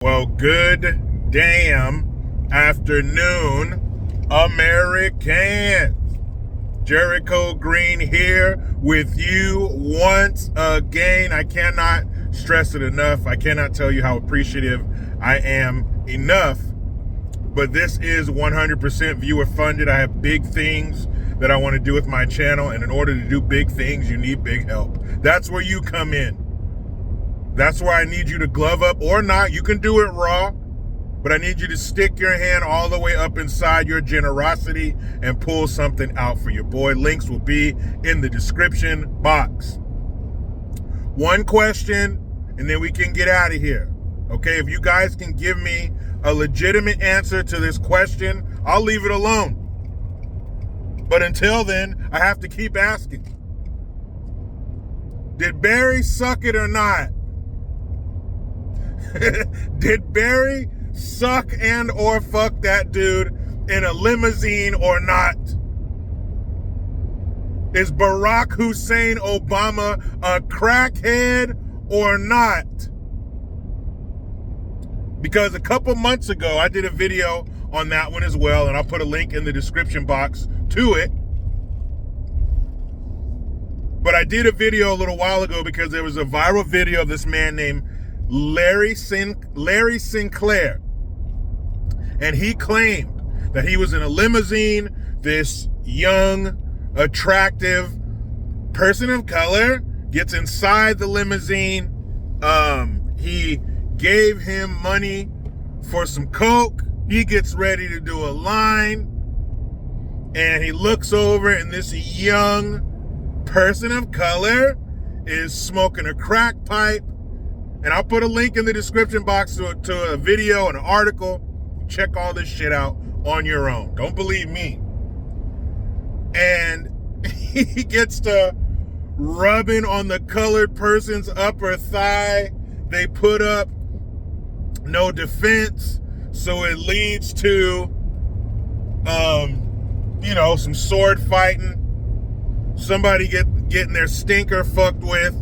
Well, good damn afternoon, Americans. Jericho Green here with you once again. I cannot stress it enough. I cannot tell you how appreciative I am enough. But this is 100% viewer funded. I have big things that I want to do with my channel. And in order to do big things, you need big help. That's where you come in. That's why I need you to glove up or not. You can do it raw, but I need you to stick your hand all the way up inside your generosity and pull something out for your boy. Links will be in the description box. One question, and then we can get out of here. Okay, if you guys can give me a legitimate answer to this question, I'll leave it alone. But until then, I have to keep asking. Did Barry suck it or not? Did Barry suck and or fuck that dude in a limousine or not? Is Barack Hussein Obama a crackhead or not? Because a couple months ago, I did a video on that one as well, and I'll put a link in the description box to it. But I did a video a little while ago because there was a viral video of this man named Larry Sinclair, and he claimed that he was in a limousine. This young, attractive person of color gets inside the limousine. He gave him money for some coke. He gets ready to do a line, and he looks over, and this young person of color is smoking a crack pipe. And I'll put a link in the description box to a video and an article. Check all this shit out on your own. Don't believe me. And he gets to rubbing on the colored person's upper thigh. They put up no defense. So it leads to, some sword fighting. Somebody getting their stinker fucked with.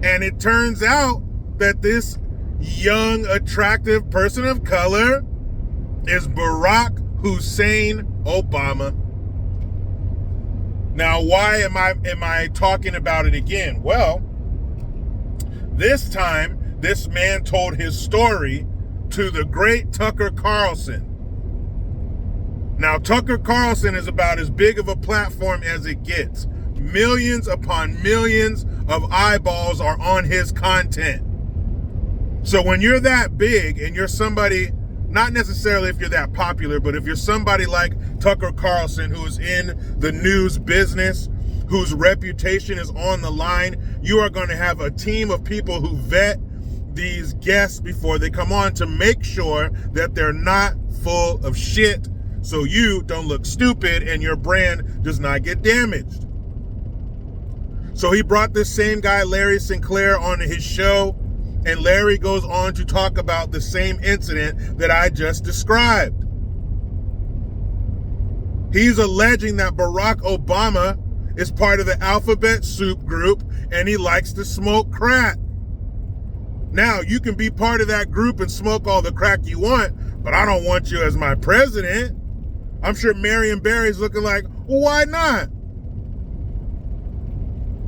And it turns out that this young, attractive person of color is Barack Hussein Obama. Now, why am I talking about it again? Well, this time, this man told his story to the great Tucker Carlson. Now, Tucker Carlson is about as big of a platform as it gets. Millions upon millions of eyeballs are on his content. So when you're that big and you're somebody, not necessarily if you're that popular, but if you're somebody like Tucker Carlson, who's in the news business, whose reputation is on the line, you are going to have a team of people who vet these guests before they come on to make sure that they're not full of shit, so you don't look stupid and your brand does not get damaged. So he brought this same guy, Larry Sinclair, on his show, and Larry goes on to talk about the same incident that I just described. He's alleging that Barack Obama is part of the alphabet soup group and he likes to smoke crack. Now, you can be part of that group and smoke all the crack you want, but I don't want you as my president. I'm sure Marion Barry's looking like, well, why not?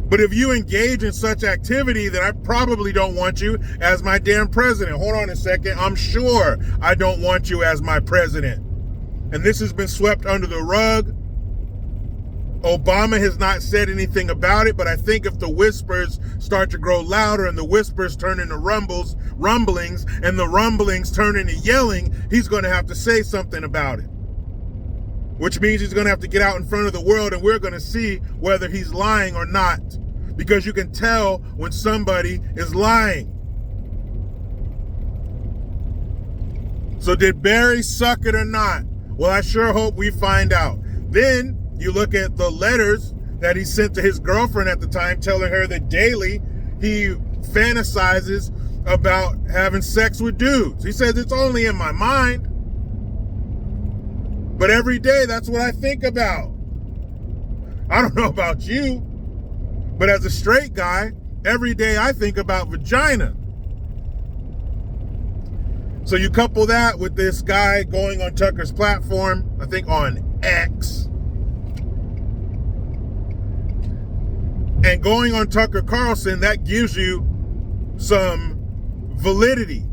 But if you engage in such activity, then I probably don't want you as my damn president. Hold on a second. I'm sure I don't want you as my president. And this has been swept under the rug. Obama has not said anything about it, but I think if the whispers start to grow louder and the whispers turn into rumblings, and the rumblings turn into yelling, he's going to have to say something about it. Which means he's going to have to get out in front of the world, and we're going to see whether he's lying or not. Because you can tell when somebody is lying. So did Barry suck it or not? Well, I sure hope we find out. Then you look at the letters that he sent to his girlfriend at the time, telling her that daily he fantasizes about having sex with dudes. He says, it's only in my mind. But every day, that's what I think about. I don't know about you, but as a straight guy, every day I think about vagina. So you couple that with this guy going on Tucker's platform, I think on X, and going on Tucker Carlson, that gives you some validity.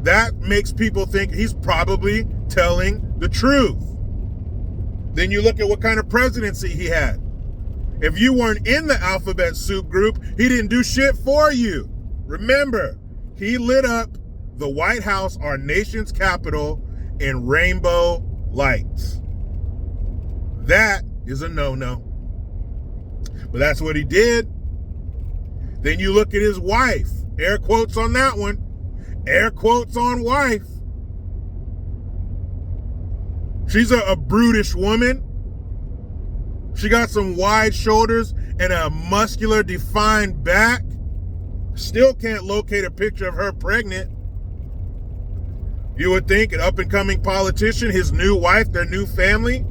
That makes people think he's probably telling the truth. Then you look at what kind of presidency he had. If you weren't in the alphabet soup group, he didn't do shit for you. Remember, he lit up the White House, our nation's capital, in rainbow lights. That is a no-no. But that's what he did. Then you look at his wife. Air quotes on that one. Air quotes on wife. She's a brutish woman. She got some wide shoulders and a muscular, defined back. Still can't locate a picture of her pregnant. You would think an up-and-coming politician, his new wife, their new family.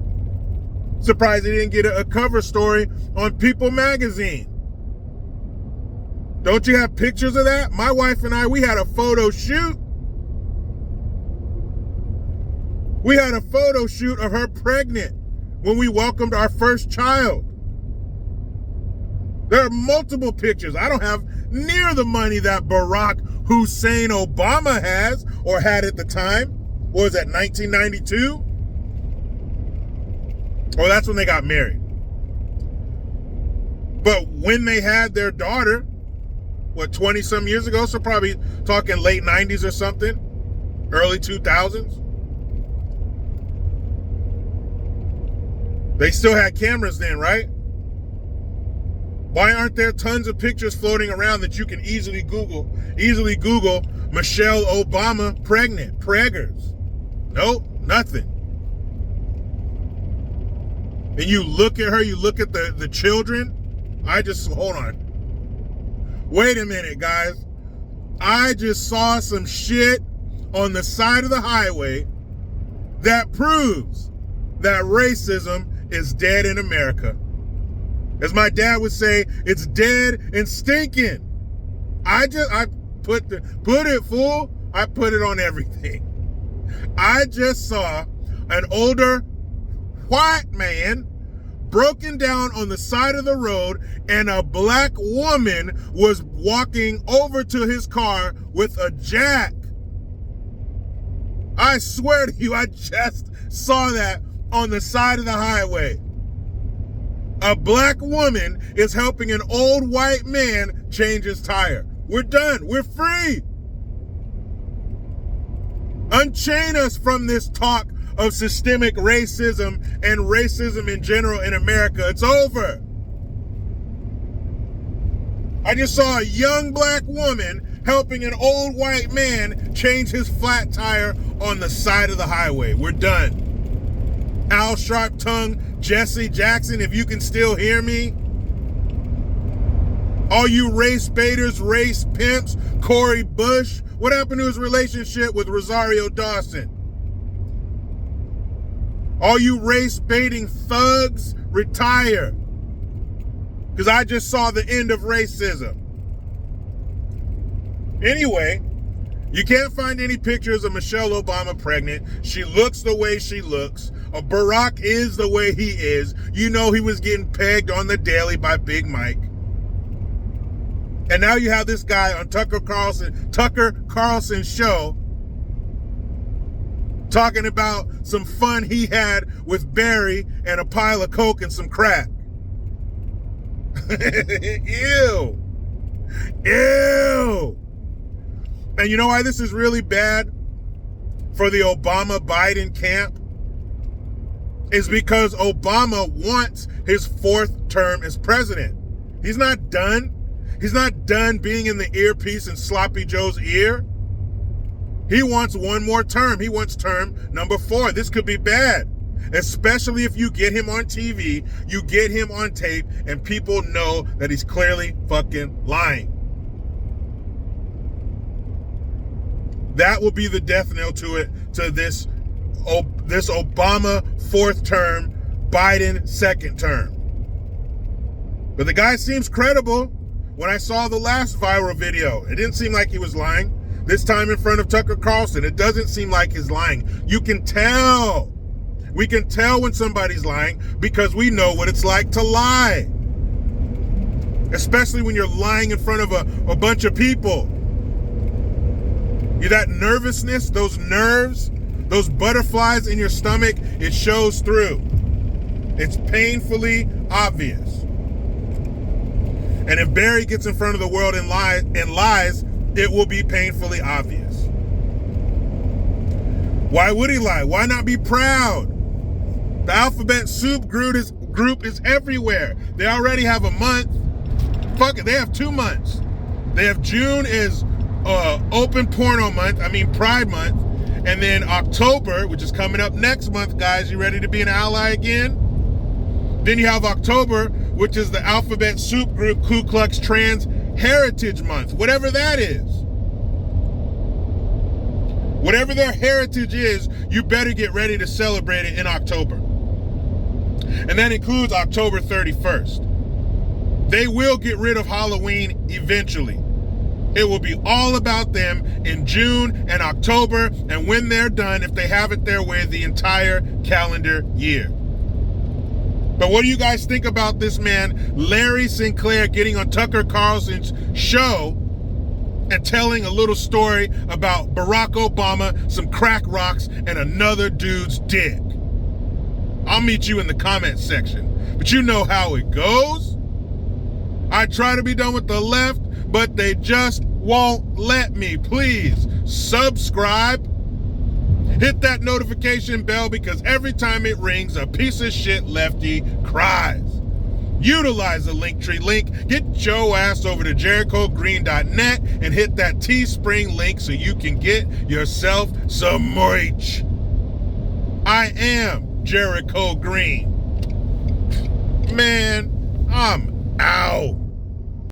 Surprised he didn't get a cover story on People magazine. Don't you have pictures of that? My wife and I, we had a photo shoot. We had a photo shoot of her pregnant when we welcomed our first child. There are multiple pictures. I don't have near the money that Barack Hussein Obama has or had at the time. What was that, 1992? Or that's when they got married. But when they had their daughter, 20 some years ago, so probably talking late 90s or something, early 2000s. They still had cameras then, right? Why aren't there tons of pictures floating around that you can easily Google Michelle Obama pregnant, preggers? Nope, nothing. And you look at her, you look at the children. Hold on. Wait a minute, guys. I just saw some shit on the side of the highway that proves that racism is dead in America. As my dad would say, it's dead and stinking. I put it, fool. I put it on everything. I just saw an older white man broken down on the side of the road, and a black woman was walking over to his car with a jack. I swear to you, I just saw that on the side of the highway. A black woman is helping an old white man change his tire. We're done. We're free. Unchain us from this talk of systemic racism and racism in general in America. It's over. I just saw a young black woman helping an old white man change his flat tire on the side of the highway. We're done. Al Sharp Tongue, Jesse Jackson, if you can still hear me. All you race baiters, race pimps, Corey Bush. What happened to his relationship with Rosario Dawson? All you race baiting thugs, retire. Because I just saw the end of racism. Anyway, you can't find any pictures of Michelle Obama pregnant. She looks the way she looks. Barack is the way he is. You know he was getting pegged on the daily by Big Mike. And now you have this guy on Tucker Carlson's show talking about some fun he had with Barry and a pile of coke and some crack. Ew. Ew. And you know why this is really bad for the Obama-Biden camp? Is because Obama wants his fourth term as president. He's not done. He's not done being in the earpiece in Sloppy Joe's ear. He wants one more term. He wants term number 4. This could be bad, especially if you get him on TV, you get him on tape, and people know that he's clearly fucking lying. That will be the death knell to this Obama 4th term, Biden 2nd term. But the guy seems credible. When I saw the last viral video, it didn't seem like he was lying. This time in front of Tucker Carlson, it doesn't seem like he's lying. You can tell. We can tell when somebody's lying because we know what it's like to lie. Especially when you're lying in front of a bunch of people. That nervousness, those nerves, those butterflies in your stomach, it shows through. It's painfully obvious. And if Barry gets in front of the world and lies, it will be painfully obvious. Why would he lie? Why not be proud? The Alphabet Soup group is everywhere. They already have a month. Fuck it, they have 2 months. They have June is open porno month, Pride month. And then October, which is coming up next month, guys, you ready to be an ally again? Then you have October, which is the Alphabet Soup group Ku Klux Trans Heritage Month, whatever that is. Whatever their heritage is, you better get ready to celebrate it in October. And that includes October 31st. They will get rid of Halloween eventually. It will be all about them in June and October, and when they're done, if they have it their way, the entire calendar year. But what do you guys think about this man, Larry Sinclair, getting on Tucker Carlson's show and telling a little story about Barack Obama, some crack rocks, and another dude's dick? I'll meet you in the comment section. But you know how it goes. I try to be done with the left, but they just won't let me. Please subscribe. Hit that notification bell because every time it rings, a piece of shit lefty cries. Utilize the Linktree link. Get your ass over to JerichoGreen.net and hit that Teespring link so you can get yourself some merch. I am Jericho Green. Man, I'm out.